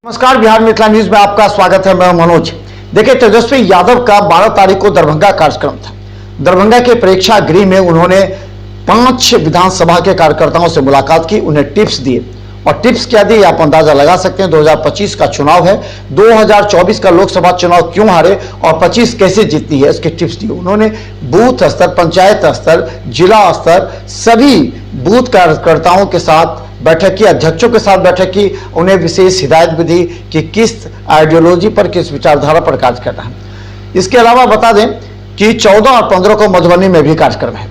नमस्कार, बिहार मिथिला न्यूज में आपका स्वागत है। मैं मनोज। देखिए, तेजस्वी यादव का 12 तारीख को दरभंगा कार्यक्रम था। दरभंगा के प्रेक्षागृह में उन्होंने 5 विधानसभा के कार्यकर्ताओं से मुलाकात की, उन्हें टिप्स दिए। और टिप्स क्या दिए आप अंदाजा लगा सकते हैं। 2025 का चुनाव है, 2024 का लोकसभा चुनाव क्यों हारे और 25 कैसे जीतनी है, इसके टिप्स दिए उन्होंने। बूथ स्तर, पंचायत स्तर, जिला स्तर, सभी बूथ कार्यकर्ताओं के साथ बैठक की, अध्यक्षों के साथ बैठक की, उन्हें विशेष हिदायत भी दी कि किस आइडियोलॉजी पर, किस विचारधारा पर कार्य करना है। इसके अलावा बता दें कि 14 और 15 को मधुबनी में भी कार्यक्रम है।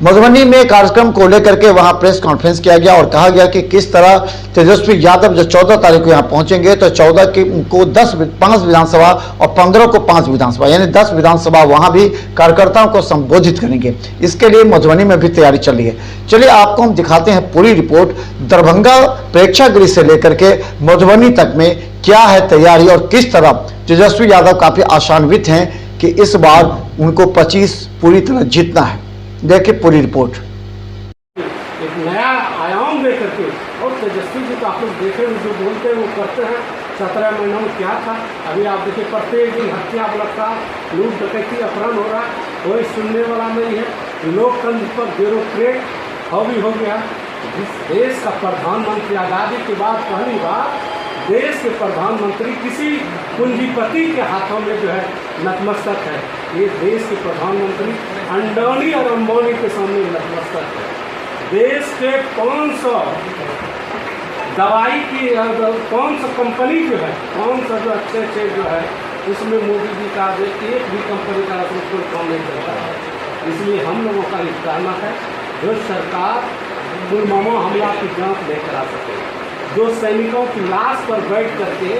मधुबनी में कार्यक्रम को लेकर के वहां प्रेस कॉन्फ्रेंस किया गया और कहा गया कि किस तरह तेजस्वी यादव जो 14 तारीख को यहां पहुंचेंगे तो 14 को 5 विधानसभा और 15 को 5 विधानसभा, यानी 10 विधानसभा वहां भी कार्यकर्ताओं को संबोधित करेंगे। इसके लिए मधुबनी में भी तैयारी चल रही है। चलिए आपको हम दिखाते हैं पूरी रिपोर्ट। दरभंगा प्रेक्षागृह से लेकर के मधुबनी तक में क्या है तैयारी और किस तरह तेजस्वी यादव काफी आशान्वित हैं कि इस बार उनको 25 पूरी तरह जीतना है। देखिए पूरी रिपोर्ट। एक नया आयाम लेकर के, और तेजस्वी जी तो आप लोग देखे जो बोलते हैं वो करते हैं। 17 महीनों में क्या था, अभी आप देखिए प्रत्येक दिन हत्या, बलात्कार, लूट डकैती, अपहरण हो रहा, कोई सुनने वाला नहीं है। लोकतंत्र पर ब्यूरोक्रेट हावी हो गया। जिस देश का प्रधानमंत्री आज़ादी के बाद पहली बार देश के प्रधानमंत्री किसी पूंजीपति के हाथों में जो है नतमस्तक है। ये देश के प्रधानमंत्री अंडोनी और अंबानी के सामने नतमस्तक है। देश के 500 दवाई की 500 कंपनी जो है, 500 जो अच्छे जो है, उसमें मोदी जी का जो एक भी कंपनी का कोई काम नहीं करता है। इसलिए हम लोगों का ये कहना है, जो सरकार पुलवामा हमला की जांच नहीं करा सके, जो सैनिकों की लाश पर बैठ करके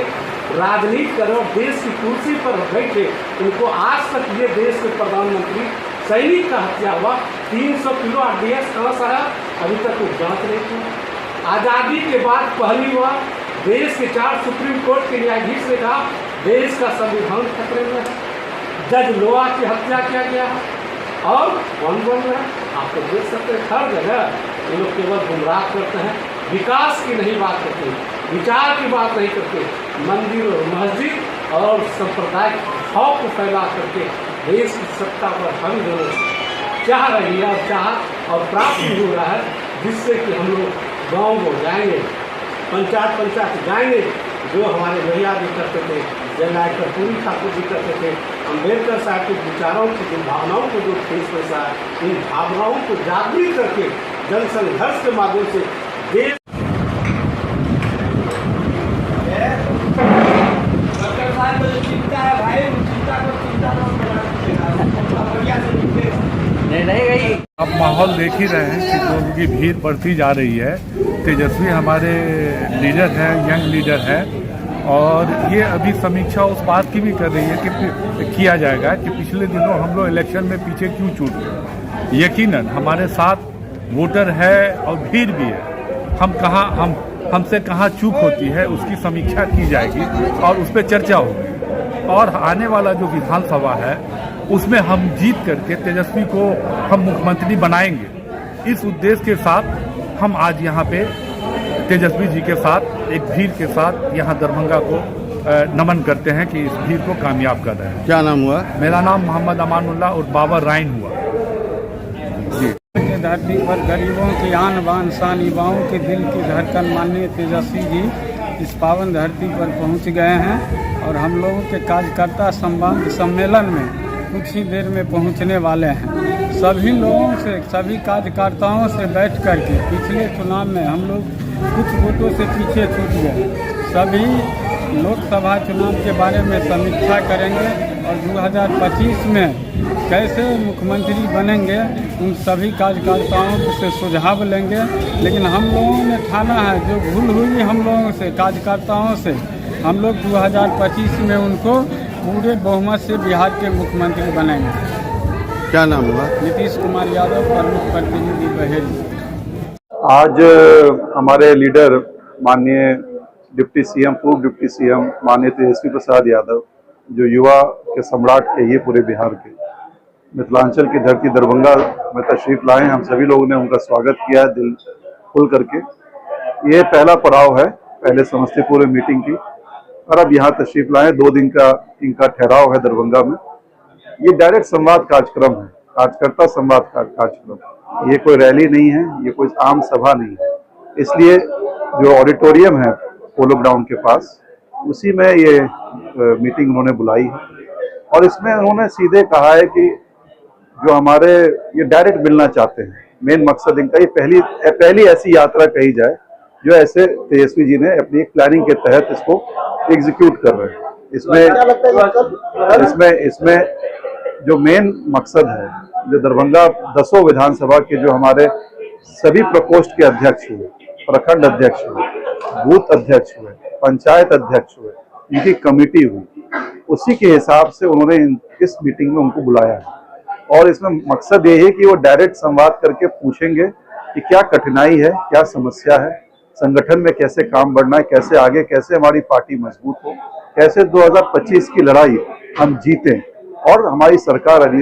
राजनीति करो, देश की कुर्सी पर बैठे, उनको आज तक ये देश के प्रधानमंत्री सैनिक का हत्या हुआ, 300 किलो RDX कहाँ से आया, अभी तक कोई जांच नहीं की। आज़ादी के बाद पहली बार देश के 4 सुप्रीम कोर्ट के न्यायाधीश ने कहा देश का संविधान खतरे में है। जज लोआ की हत्या किया गया है और कौन बन रहा है आप तो देख सकते हैं। हर जगह ये लोग केवल गुमराह करते हैं, विकास की नहीं बात करते, विचार की बात नहीं करते। मंदिर और मस्जिद और सांप्रदायिक भाव को फैला करके देश की सत्ता पर हम लोग चाह रही है और प्राप्त भी हो रहा है, जिससे कि हम लोग गाँव को जाएंगे, पंचायत जाएंगे। जो हमारे भैया भी करते थे, जननायक कर्पूरी ठाकुर जी करते थे, अम्बेडकर साहब के विचारों की, जिन भावनाओं को जो ठेस पैसा है, इन भावनाओं को जागृत करके जन संघर्ष के माध्यम से देश अब माहौल देख ही रहे हैं कि लोगों की भीड़ बढ़ती जा रही है। तेजस्वी हमारे लीडर हैं, यंग लीडर हैं, और ये अभी समीक्षा उस बात की भी कर रही है कि किया जाएगा कि पिछले दिनों हम लोग इलेक्शन में पीछे क्यों छूट गए। यकीनन हमारे साथ वोटर है और भीड़ भी है। हमसे कहाँ चूक होती है उसकी समीक्षा की जाएगी और उस पर चर्चा होगी। और आने वाला जो विधानसभा है उसमें हम जीत करके तेजस्वी को हम मुख्यमंत्री बनाएंगे। इस उद्देश्य के साथ हम आज यहाँ पे तेजस्वी जी के साथ, एक भीड़ के साथ यहाँ दरभंगा को नमन करते हैं कि इस भीड़ को कामयाब कर रहे हैं। क्या नाम हुआ? मेरा नाम मोहम्मद अमानुल्लाह और बाबर राइन हुआ जी। धरती पर गरीबों की आन बान शान, युवाओं के दिल की धड़कन माननीय तेजस्वी जी इस पावन धरती पर पहुंच गए हैं और हम लोगों के कार्यकर्ता संवाद सम्मेलन में कुछ ही देर में पहुंचने वाले हैं। सभी लोगों से, सभी कार्यकर्ताओं से बैठ कर के पिछले चुनाव में हम लोग कुछ वोटों से पीछे छूट गए, सभी लोकसभा चुनाव के बारे में समीक्षा करेंगे और 2025 में कैसे मुख्यमंत्री बनेंगे उन सभी कार्यकर्ताओं से सुझाव लेंगे। लेकिन हम लोगों ने ठाना है, जो भूल हुई हम लोगों से, कार्यकर्ताओं से, हम लोग 2025 में उनको पूरे बहुमत से बिहार के मुख्यमंत्री बनाएंगे। क्या नाम हुआ? नीतीश कुमार यादव, प्रमुख प्रतिनिधि बहेली। आज हमारे लीडर माननीय डिप्टी सीएम, पूर्व डिप्टी सीएम माननीय तेजस्वी प्रसाद यादव, जो युवा के सम्राट के ये पूरे बिहार के, मिथिलांचल की धरती दरभंगा में तशरीफ लाए। हम सभी लोगों ने उनका स्वागत किया है दिल खुल करके। ये पहला पड़ाव है, पहले समस्तीपुर में मीटिंग की, और अब यहाँ तशरीफ लाए। 2 दिन का इनका ठहराव है दरभंगा में। ये डायरेक्ट संवाद कार्यक्रम है, कार्यकर्ता संवाद कार्यक्रम। ये कोई रैली नहीं है, ये कोई आम सभा नहीं है। इसलिए जो ऑडिटोरियम है पोलो ग्राउंड के पास, उसी में ये मीटिंग उन्होंने बुलाई है। और इसमें उन्होंने सीधे कहा है कि जो हमारे ये डायरेक्ट मिलना चाहते हैं, मेन मकसद इनका ये पहली ऐसी यात्रा कही जाए जो ऐसे तेजस्वी जी ने अपनी एक प्लानिंग के तहत इसको एग्जीक्यूट कर रहे हैं। इसमें जो मेन मकसद है, जो दरभंगा 10 विधानसभा के जो हमारे सभी प्रकोष्ठ के अध्यक्ष हुए, प्रखंड अध्यक्ष हुए, बूथ अध्यक्ष हुए, पंचायत अध्यक्ष हुए, इनकी कमेटी हुई, उसी के हिसाब से उन्होंने इस मीटिंग में उनको बुलाया है। और इसमें मकसद ये है कि वो डायरेक्ट संवाद करके पूछेंगे कि क्या कठिनाई है, क्या समस्या है, संगठन में कैसे काम बढ़ना है, कैसे आगे, कैसे हमारी पार्टी मजबूत हो, कैसे 2025 की लड़ाई हम जीतें और हमारी सरकार अगली